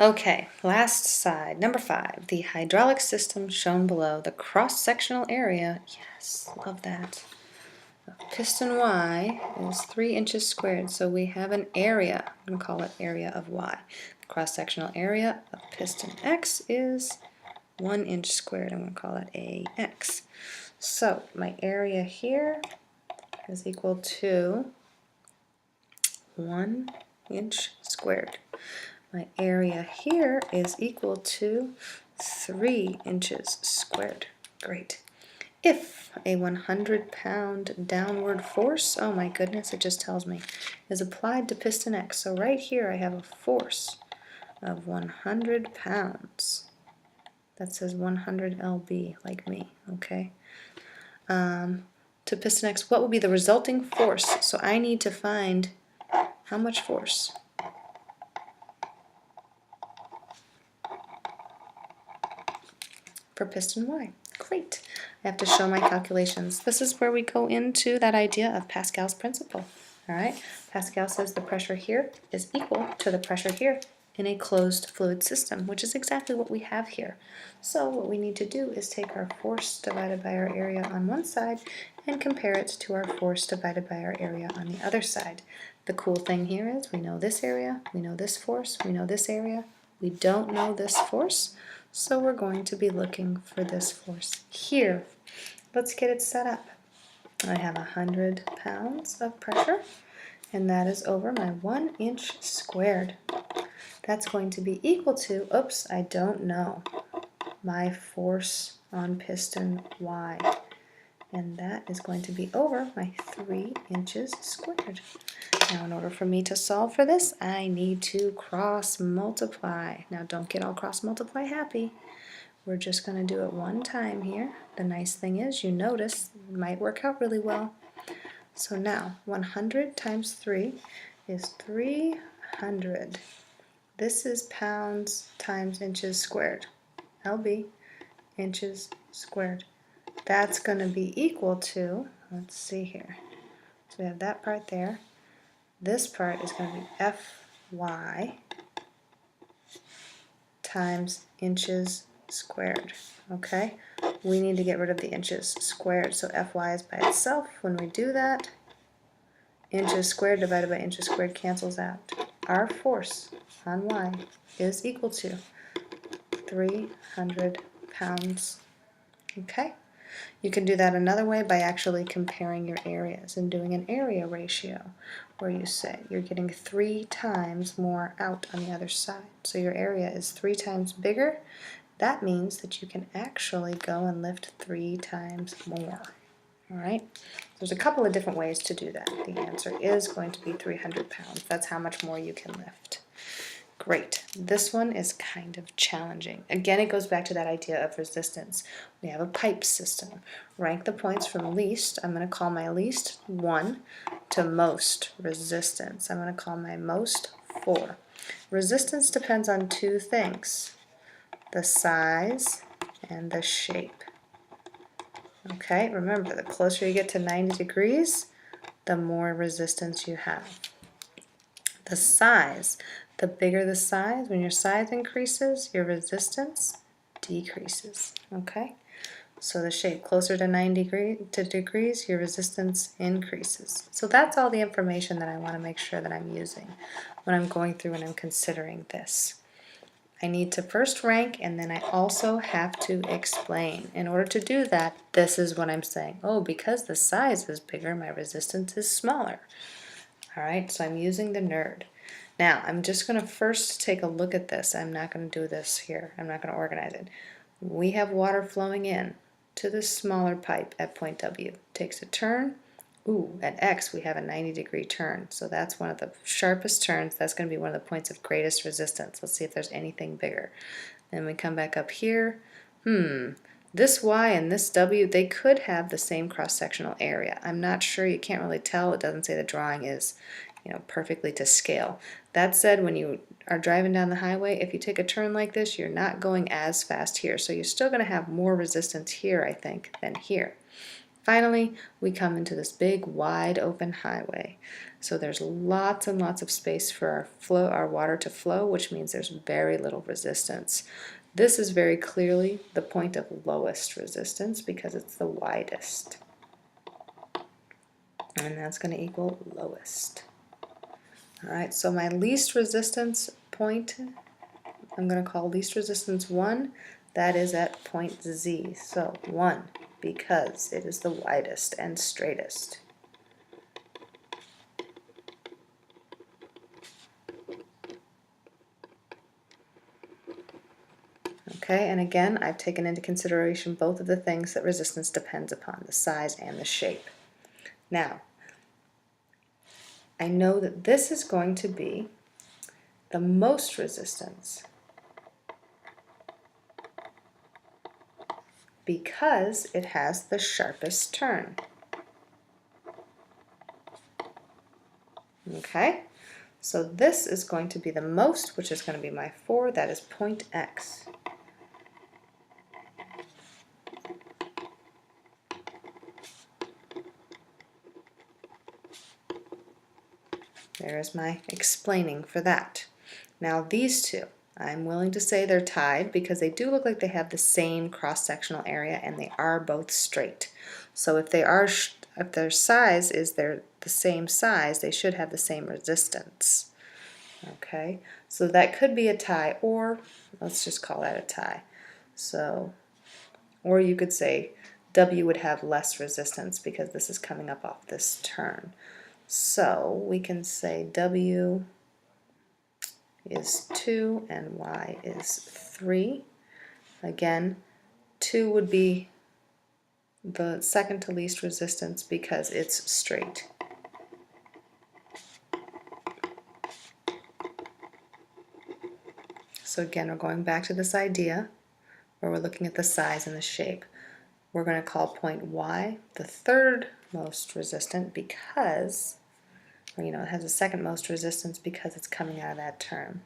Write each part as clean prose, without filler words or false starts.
Okay, last side, number 5, the hydraulic system shown below, the cross-sectional area, yes, love that. Piston Y is 3 inches squared, so we have an area. I'm going to call it area of Y. The cross-sectional area of piston X is 1 inch squared. I'm going to call it AX. So my area here is equal to 1 inch squared. My area here is equal to 3 inches squared. Great. If a 100-pound downward force, oh my goodness, it just tells me, is applied to piston X. So right here I have a force of 100 pounds. That says 100 lb, like me, okay? To piston X, what will be the resulting force? So I need to find how much force. For piston Y. Great. I have to show my calculations. This is where we go into that idea of Pascal's principle. All right. Pascal says the pressure here is equal to the pressure here in a closed fluid system, which is exactly what we have here. So what we need to do is take our force divided by our area on one side and compare it to our force divided by our area on the other side. The cool thing here is we know this area, we know this force, we know this area. We don't know this force, so we're going to be looking for this force here. Let's get it set up. I have 100 pounds of pressure, and that is over my 1 inch squared. That's going to be equal to, oops, I don't know, my force on piston Y. And that is going to be over my 3 inches squared. Now, in order for me to solve for this, I need to cross multiply. Now, don't get all cross multiply happy. We're just going to do it one time here. The nice thing is, you notice, it might work out really well. So now, 100 times 3 is 300. This is pounds times inches squared. LB, inches squared. That's going to be equal to, let's see here. So we have that part there. This part is going to be Fy times inches squared. Okay? We need to get rid of the inches squared, so Fy is by itself. When we do that, inches squared divided by inches squared cancels out. Our force on Y is equal to 300 pounds. Okay? You can do that another way by actually comparing your areas and doing an area ratio, where you say you're getting 3 times more out on the other side. So your area is 3 times bigger. That means that you can actually go and lift 3 times more. All right? There's a couple of different ways to do that. The answer is going to be 300 pounds. That's how much more you can lift. Great. This one is kind of challenging. Again, it goes back to that idea of resistance. We have a pipe system. Rank the points from least. I'm going to call my least 1 to most resistance. I'm going to call my most 4. Resistance depends on 2 things, the size and the shape. Okay, remember, the closer you get to 90 degrees, the more resistance you have. The size, the bigger the size, when your size increases, your resistance decreases, okay? So the shape, closer to 90 degrees, your resistance increases. So that's all the information that I want to make sure that I'm using when I'm going through and I'm considering this. I need to first rank, and then I also have to explain. In order to do that, this is what I'm saying. Oh, because the size is bigger, my resistance is smaller. All right, so I'm using the nerd. Now, I'm just going to first take a look at this. I'm not going to do this here. I'm not going to organize it. We have water flowing in to this smaller pipe at point W. Takes a turn. Ooh, at X we have a 90-degree turn. So that's one of the sharpest turns. That's going to be one of the points of greatest resistance. Let's see if there's anything bigger. Then we come back up here. This Y and this W, they could have the same cross-sectional area. I'm not sure. You can't really tell. It doesn't say the drawing is, perfectly to scale. That said, when you are driving down the highway, if you take a turn like this, you're not going as fast here. So you're still going to have more resistance here, I think, than here. Finally, we come into this big wide open highway. So there's lots and lots of space for our water to flow, which means there's very little resistance. This is very clearly the point of lowest resistance because it's the widest. And that's going to equal lowest. All right, so my least resistance point, I'm going to call least resistance 1. That is at point Z. So 1, because it is the widest and straightest. Okay, and again, I've taken into consideration both of the things that resistance depends upon, the size and the shape. Now, I know that this is going to be the most resistance because it has the sharpest turn. Okay, so this is going to be the most, which is going to be my 4, that is point X. There's my explaining for that. Now these two, I'm willing to say they're tied because they do look like they have the same cross-sectional area and they are both straight. So if their size is the same size, they should have the same resistance. Okay, so that could be a tie, or let's just call that a tie. So, or you could say W would have less resistance because this is coming up off this turn. So we can say W is 2 and Y is 3. Again, 2 would be the second to least resistance because it's straight. So again, we're going back to this idea where we're looking at the size and the shape. We're going to call point Y the third most resistant because, or, it has the second most resistance because it's coming out of that term.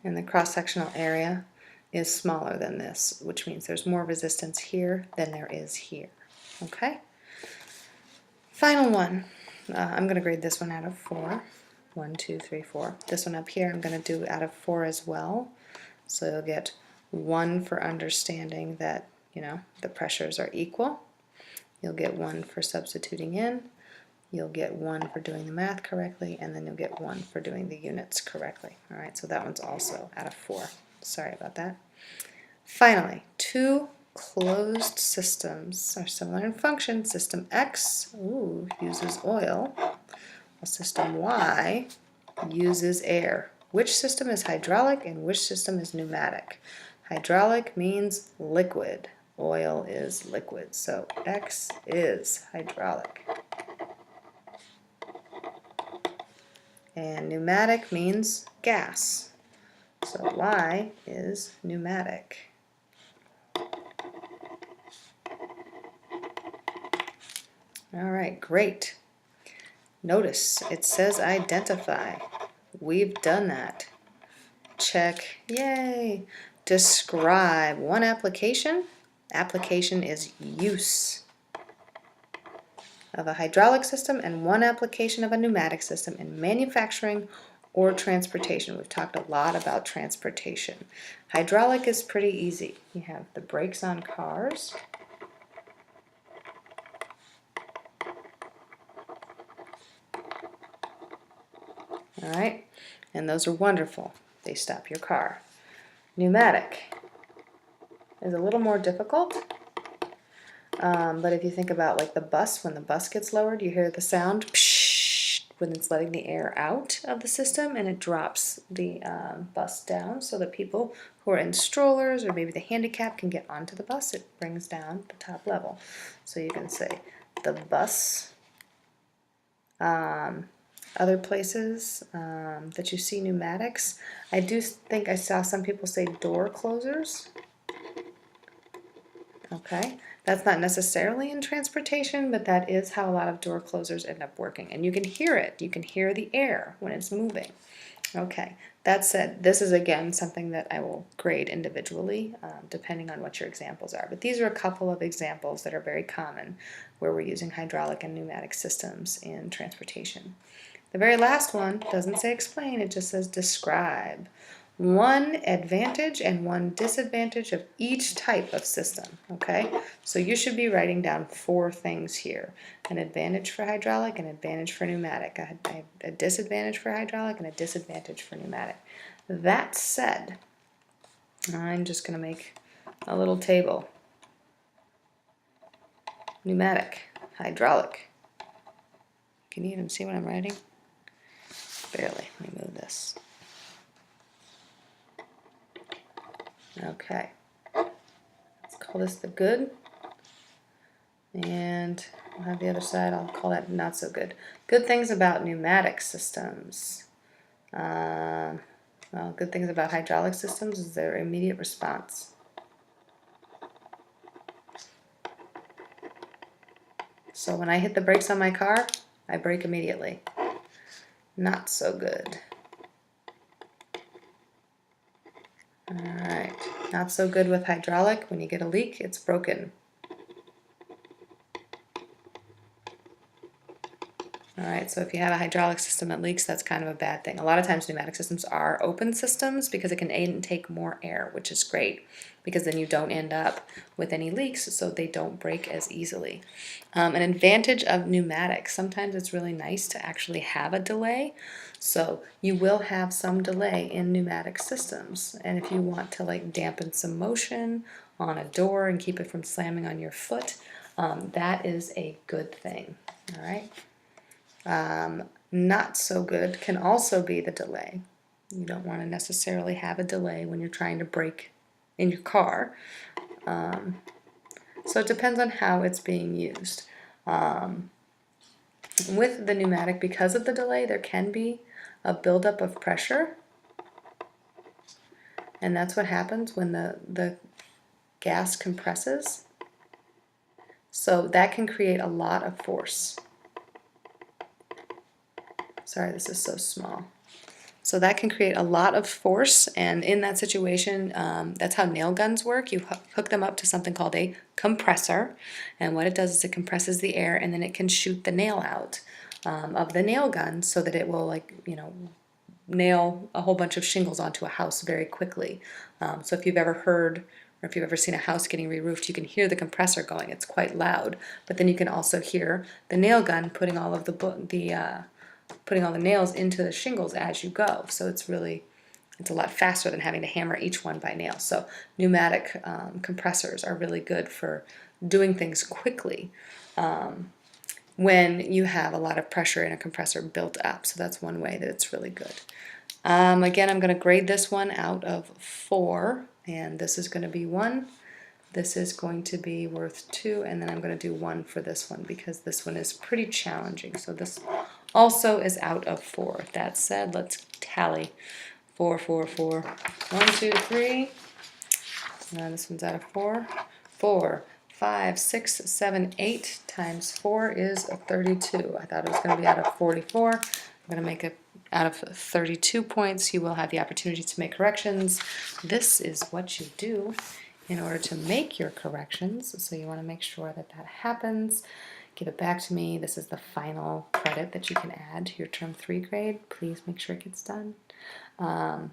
And the cross-sectional area is smaller than this, which means there's more resistance here than there is here. Okay? Final one. I'm going to grade this one out of 4. 1, 2, 3, 4. This one up here I'm going to do out of 4 as well. So you'll get 1 for understanding that, the pressures are equal. You'll get 1 for substituting in. You'll get 1 for doing the math correctly, and then you'll get 1 for doing the units correctly. All right, so that one's also out of 4. Sorry about that. Finally, 2 closed systems are similar in function. System X uses oil, while system Y uses air. Which system is hydraulic and which system is pneumatic? Hydraulic means liquid. Oil is liquid, so X is hydraulic. And pneumatic means gas. So Y is pneumatic. All right, great. Notice it says identify. We've done that. Check. Yay. Describe one application. Application is use of a hydraulic system and one application of a pneumatic system in manufacturing or transportation. We've talked a lot about transportation. Hydraulic is pretty easy. You have the brakes on cars. All right, and those are wonderful. They stop your car. Pneumatic is a little more difficult. But if you think about like the bus, when the bus gets lowered, you hear the sound psh, when it's letting the air out of the system, and it drops the bus down so that people who are in strollers or maybe the handicap can get onto the bus. It brings down the top level. So you can say the bus. Other places that you see pneumatics, I do think I saw some people say door closers. Okay, That's not necessarily in transportation, but that is how a lot of door closers end up working. And you can hear it. You can hear the air when it's moving. Okay, that said, this is again something that I will grade individually, depending on what your examples are. But these are a couple of examples that are very common where we're using hydraulic and pneumatic systems in transportation. The very last one doesn't say explain, it just says describe. One advantage and one disadvantage of each type of system, okay? So you should be writing down 4 things here. An advantage for hydraulic, an advantage for pneumatic, a disadvantage for hydraulic, and a disadvantage for pneumatic. That said, I'm just going to make a little table. Pneumatic, hydraulic. Can you even see what I'm writing? Barely. Let me move this. Okay, let's call this the good, and we'll have the other side, I'll call that not so good. Good things about pneumatic systems. Well, good things about hydraulic systems is their immediate response. So when I hit the brakes on my car, I brake immediately. Not so good. Alright, not so good with hydraulic. When you get a leak, it's broken. Alright, so if you have a hydraulic system that leaks, that's kind of a bad thing. A lot of times pneumatic systems are open systems because it can intake more air, which is great, because then you don't end up with any leaks, so they don't break as easily. An advantage of pneumatics, sometimes it's really nice to actually have a delay. So you will have some delay in pneumatic systems, and if you want to like dampen some motion on a door and keep it from slamming on your foot, that is a good thing. All right. Not so good can also be the delay. You don't want to necessarily have a delay when you're trying to brake in your car. So it depends on how it's being used. With the pneumatic, because of the delay, there can be a buildup of pressure. And that's what happens when the gas compresses. So that can create a lot of force. Sorry, this is so small. So that can create a lot of force, and in that situation, that's how nail guns work. You hook them up to something called a compressor, and what it does is it compresses the air, and then it can shoot the nail out of the nail gun so that it will, like, you know, nail a whole bunch of shingles onto a house very quickly. So if you've ever heard, or if you've ever seen a house getting re-roofed, you can hear the compressor going. It's quite loud, but then you can also hear the nail gun putting all of putting all the nails into the shingles as you go. So it's a lot faster than having to hammer each one by nail. So pneumatic compressors are really good for doing things quickly when you have a lot of pressure in a compressor built up. So that's one way that it's really good. Again, I'm going to grade this one out of 4, and this is going to be 1. This is going to be worth 2, and then I'm going to do 1 for this one because this one is pretty challenging. So this also is out of 4. That said, let's tally. 4, 4, 4. 1, 2, 3. This one's out of 4. 4, 5, 6, 7, 8 times 4 is 32. I thought it was going to be out of 44. I'm going to make it out of 32 points. You will have the opportunity to make corrections. This is what you do in order to make your corrections. So you want to make sure that that happens. Give it back to me. This is the final credit that you can add to your Term 3 grade. Please make sure it gets done. And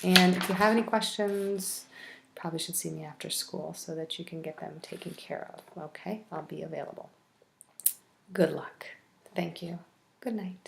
if you have any questions, you probably should see me after school so that you can get them taken care of. Okay? I'll be available. Good luck. Thank you. Good night.